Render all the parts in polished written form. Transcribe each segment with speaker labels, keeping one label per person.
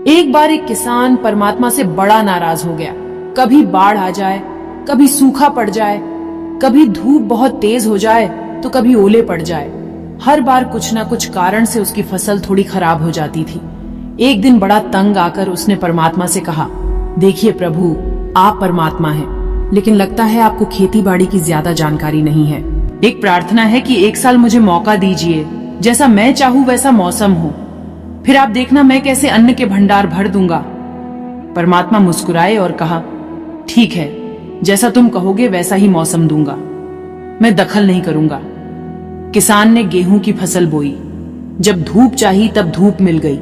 Speaker 1: एक बार एक किसान परमात्मा से बड़ा नाराज हो गया। कभी बाढ़ आ जाए, कभी सूखा पड़ जाए, कभी धूप बहुत तेज हो जाए तो कभी ओले पड़ जाए। हर बार कुछ ना कुछ कारण से उसकी फसल थोड़ी खराब हो जाती थी। एक दिन बड़ा तंग आकर उसने परमात्मा से कहा, देखिए प्रभु, आप परमात्मा हैं, लेकिन लगता है आपको खेती बाड़ी की ज्यादा जानकारी नहीं है। एक प्रार्थना है कि एक साल मुझे मौका दीजिए, जैसा मैं चाहूं वैसा मौसम हो, फिर आप देखना मैं कैसे अन्न के भंडार भर दूंगा। परमात्मा मुस्कुराए और कहा, ठीक है, जैसा तुम कहोगे वैसा ही मौसम दूंगा, मैं दखल नहीं करूंगा। किसान ने गेहूं की फसल बोई। जब धूप चाही तब धूप मिल गई,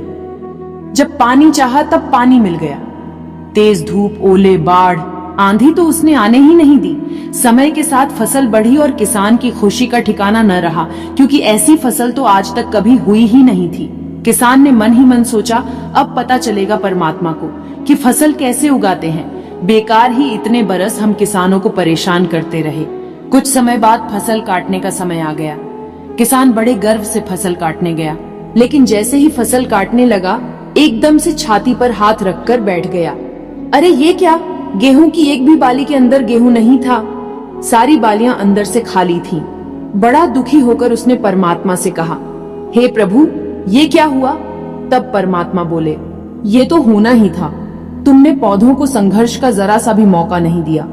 Speaker 1: जब पानी चाहा तब पानी मिल गया। तेज धूप, ओले, बाढ़, आंधी तो उसने आने ही नहीं दी। समय के साथ फसल बढ़ी और किसान की खुशी का ठिकाना न रहा, क्योंकि ऐसी फसल तो आज तक कभी हुई ही नहीं थी। किसान ने मन ही मन सोचा, अब पता चलेगा परमात्मा को कि फसल कैसे उगाते हैं। बेकार ही इतने बरस हम किसानों को परेशान करते रहे। कुछ समय बाद फसल काटने का समय आ गया। किसान बड़े गर्व से फसल काटने गया, लेकिन जैसे ही फसल काटने लगा, एकदम से छाती पर हाथ रखकर बैठ गया। अरे ये क्या, गेहूं की एक भी बाली के अंदर गेहूं नहीं था, सारी बालियां अंदर से खाली थीं। बड़ा दुखी होकर उसने परमात्मा से कहा, हे प्रभु, ये क्या हुआ? तब परमात्मा बोले, ये तो होना ही था। तुमने पौधों को संघर्ष का जरा सा भी मौका नहीं दिया,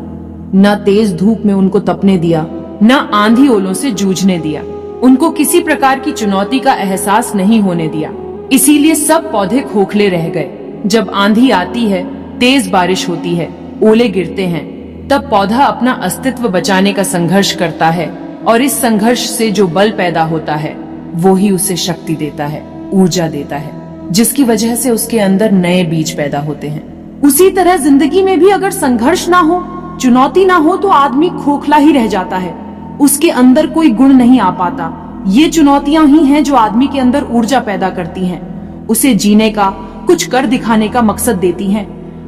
Speaker 1: न तेज धूप में उनको तपने दिया, न आंधी ओलों से जूझने दिया। उनको किसी प्रकार की चुनौती का एहसास नहीं होने दिया, इसीलिए सब पौधे खोखले रह गए। जब आंधी आती है, तेज बारिश होती है, ओले गिरते हैं, तब पौधा अपना अस्तित्व बचाने का संघर्ष करता है, और इस संघर्ष से जो बल पैदा होता है वो ही उसे शक्ति देता है, ऊर्जा देता है, जिसकी वजह से उसके अंदर नए बीज पैदा होते हैं। उसी तरह जिंदगी में भी अगर संघर्ष ना हो, चुनौती ना हो, तो आदमी खोखला ही रह जाता है, उसके अंदर कोई गुण नहीं आ पाता। ये चुनौतियां ही हैं जो आदमी के अंदर ऊर्जा पैदा करती हैं, उसे जीने का, कुछ कर दिखाने का मकसद देती हैं,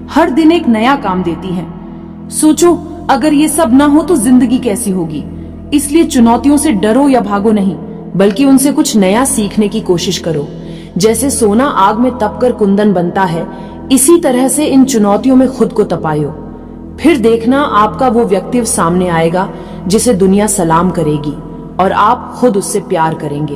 Speaker 1: हर दिन एक नया काम देती हैं। सोचो, अगर ये सब ना हो तो जिंदगी कैसी होगी? इसलिए चुनौतियों से डरो या भागो नहीं, बल्कि उनसे कुछ नया सीखने की कोशिश करो। जैसे सोना आग में तपकर कुंदन बनता है, इसी तरह से इन चुनौतियों में खुद को तपायो। फिर देखना आपका वो व्यक्तित्व सामने आएगा जिसे दुनिया सलाम करेगी और आप खुद उससे प्यार करेंगे।